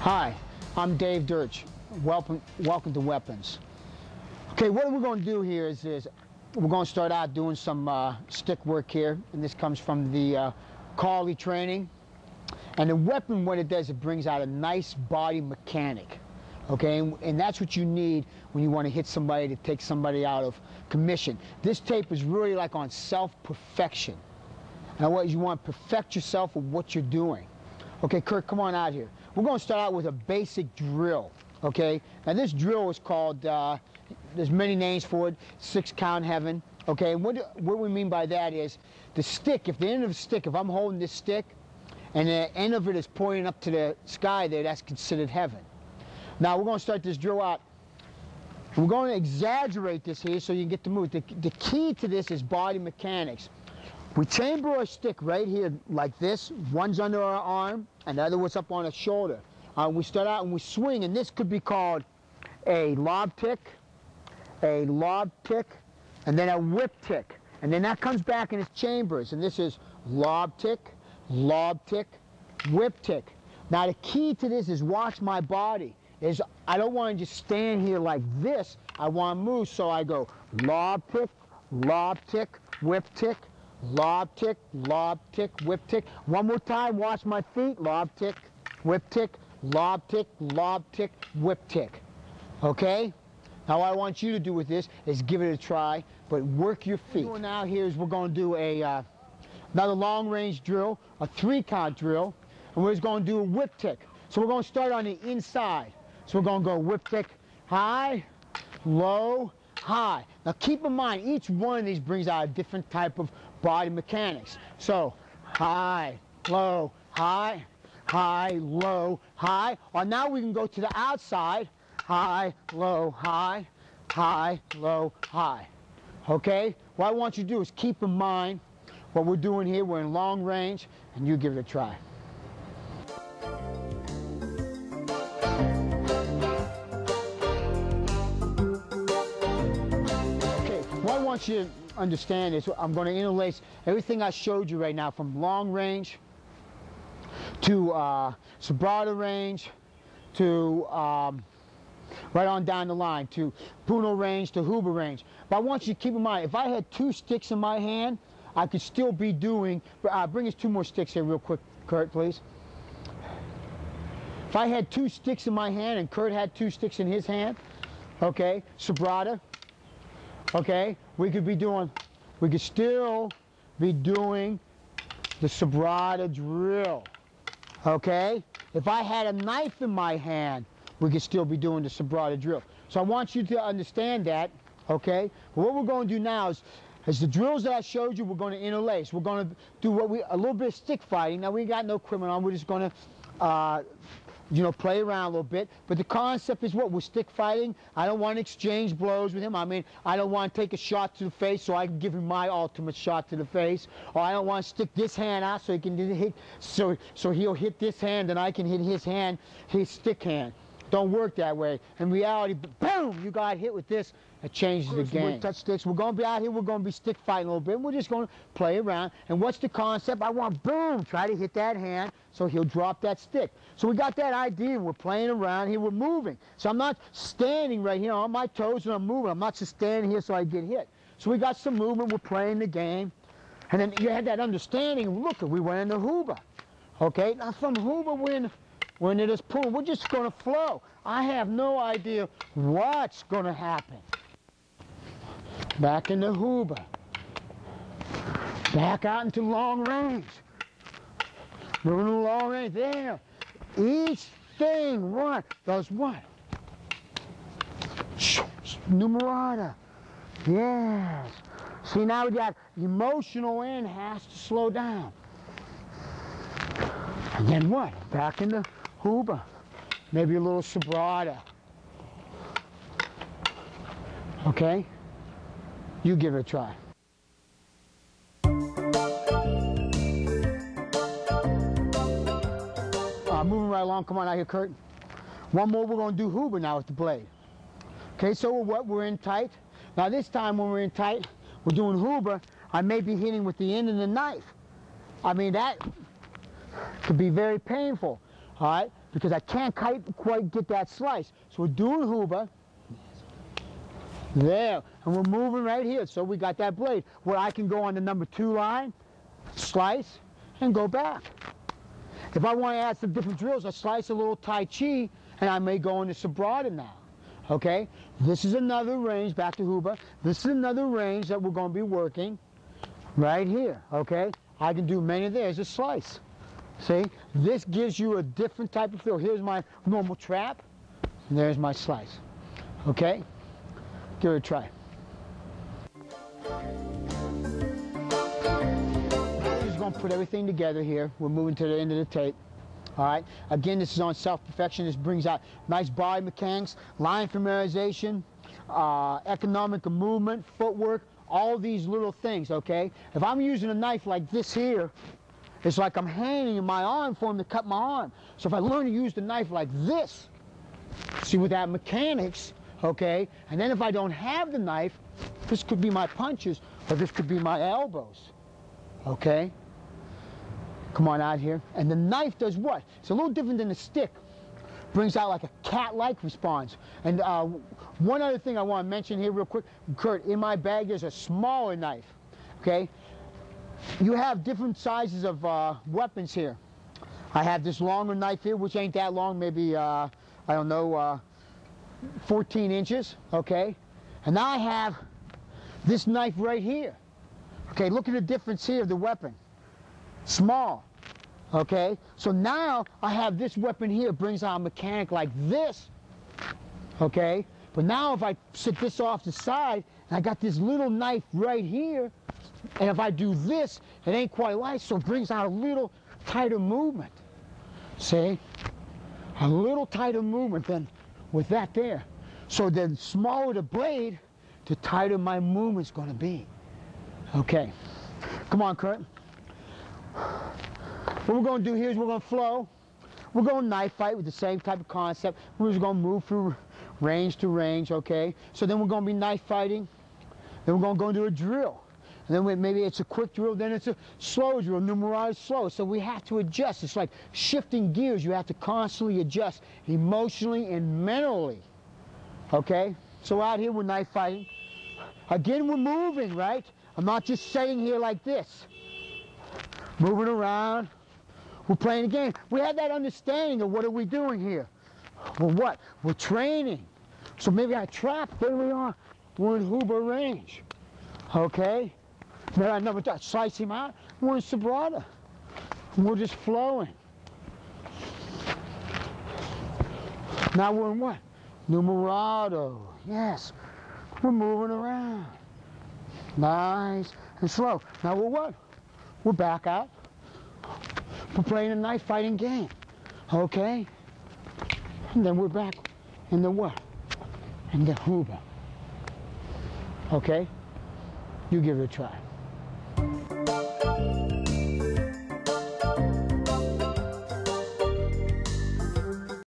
Hi, I'm Dave Durch. Welcome to Weapons. Okay, what we're going to do here is we're going to start out doing some stick work here, and this comes from the Carly training. And the weapon, what it does, it brings out a nice body mechanic. Okay, and that's what you need when you want to hit somebody to take somebody out of commission. This tape is really like on self-perfection. Now what you want to perfect yourself with what you're doing. Okay, Kurt, come on out here. We're going to start out with a basic drill. Okay, now this drill is called, there's many names for it, 6-count heaven. Okay, and what we mean by that is the stick, if the end of the stick, if I'm holding this stick and the end of it is pointing up to the sky there, that's considered heaven. Now we're going to start this drill out. We're going to exaggerate this here so you can get the move. The key to this is body mechanics. We chamber our stick right here like this. One's under our arm and the other one's up on our shoulder. We start out and we swing, and this could be called a lob tick, and then a whip tick. And then that comes back in its chambers, and this is lob tick, whip tick. Now the key to this is watch my body. I don't want to just stand here like this. I want to move, so I go lob tick, whip tick, lob tick, whip tick. One more time, watch my feet, lob tick, whip tick, lob tick, whip tick. Okay? Now what I want you to do with this is give it a try, but work your feet. What we're doing now here is we're going to do another long range drill, a 3-count drill, and we're just going to do a whip tick. So we're going to start on the inside. So we're going to go whip tick, high, low, high. Now keep in mind, each one of these brings out a different type of body mechanics. So high, low, high, low, high. Or now we can go to the outside, high, low, high, low, high. Okay? What I want you to do is keep in mind what we're doing here. We're in long range, and you give it a try. What I want you to understand is I'm going to interlace everything I showed you right now, from long range to Sobrado range to right on down the line to Puno range to Huber range. But I want you to keep in mind, if I had 2 sticks in my hand, I could still be doing, bring us 2 more sticks here real quick, Kurt, please. If I had 2 sticks in my hand and Kurt had 2 sticks in his hand, okay, Sobrado, okay, we could still be doing the Sobrado drill, okay? If I had a knife in my hand, we could still be doing the Sobrado drill. So I want you to understand that, okay? But what we're going to do now is the drills that I showed you, we're going to interlace. We're going to do a little bit of stick fighting. Now we ain't got no equipment on, we're just going to you know, play around a little bit. But the concept is what? We're stick fighting. I don't want to exchange blows with him. I mean, I don't want to take a shot to the face so I can give him my ultimate shot to the face. Or I don't want to stick this hand out so he can hit, so he'll hit this hand and I can hit his hand, his stick hand. Don't work that way. In reality, boom, you got hit with this. It changes the game. We'll touch sticks. We're going to be out here. We're going to be stick fighting a little bit. We're just going to play around. And what's the concept? I want, boom, try to hit that hand so he'll drop that stick. So we got that idea. We're playing around here. We're moving. So I'm not standing right here on my toes and I'm moving. I'm not just standing here so I get hit. So we got some movement. We're playing the game. And then you had that understanding. Look, we went into Huber. Okay? Now from Huber, we're into this pool. We're just going to flow. I have no idea what's going to happen. Back into Huber. Back out into long range. Moving to long range. There. Each thing does what? Numerata. Yes. See, now we got emotional end has to slow down. And then what? Back into Huber. Maybe a little Sobrado. Okay? You give it a try. Moving right along. Come on out here, Kurt. One more. We're going to do Huber now with the blade. Okay, so we're in tight. Now this time when we're in tight, we're doing Huber. I may be hitting with the end of the knife. I mean, that could be very painful. All right? because I can't quite get that slice. So we're doing Huba. There, and we're moving right here. So we got that blade where I can go on the number 2 line, slice, and go back. If I want to add some different drills, I slice a little Tai Chi, and I may go into Sobrata now. Okay, this is another range, back to Huba. This is another range that we're going to be working right here. Okay, I can do many of these, a slice. See, this gives you a different type of feel. Here's my normal trap, and there's my slice. Okay, give it a try. We're just going to put everything together here. We're moving to the end of the tape. All right, again, this is on self-perfection. This brings out nice body mechanics, line familiarization, economic movement, footwork, all these little things, okay? If I'm using a knife like this here, it's like I'm handing my arm for him to cut my arm. So if I learn to use the knife like this, see, with that mechanics, okay, and then if I don't have the knife, this could be my punches, or this could be my elbows, okay? Come on out here. And the knife does what? It's a little different than the stick. Brings out like a cat-like response. And one other thing I want to mention here real quick, Kurt, in my bag there's a smaller knife, okay? You have different sizes of weapons here. I have this longer knife here, which ain't that long, maybe, I don't know, 14 inches, okay? And now I have this knife right here. Okay, look at the difference here of the weapon. Small, okay? So now I have this weapon here, brings out a mechanic like this, okay? But now if I sit this off the side, and I got this little knife right here, and if I do this, it ain't quite light, so it brings out a little tighter movement. See? A little tighter movement than with that there. So the smaller the blade, the tighter my movement's gonna be. Okay, come on, Kurt. What we're going to do here is we're going to flow. We're going to knife fight with the same type of concept. We're just going to move through range to range, okay? So then we're going to be knife fighting. Then we're going to go into a drill. And then maybe it's a quick drill, then it's a slow drill, numeralized slow. So we have to adjust. It's like shifting gears. You have to constantly adjust emotionally and mentally, okay? So out here we're knife fighting. Again, we're moving, right? I'm not just sitting here like this. Moving around, we're playing a game. We have that understanding of what are we doing here. Well, what? We're training. So maybe I trap, there we are. We're in Huba range, okay? Maybe I never slice him out. We're in Sobrata. We're just flowing. Now we're in what? Numerato, yes. We're moving around. Nice and slow. Now we're what? We're back out. We're playing a knife fighting game, okay? And then we're back in the what? In the Huba. Okay? You give it a try.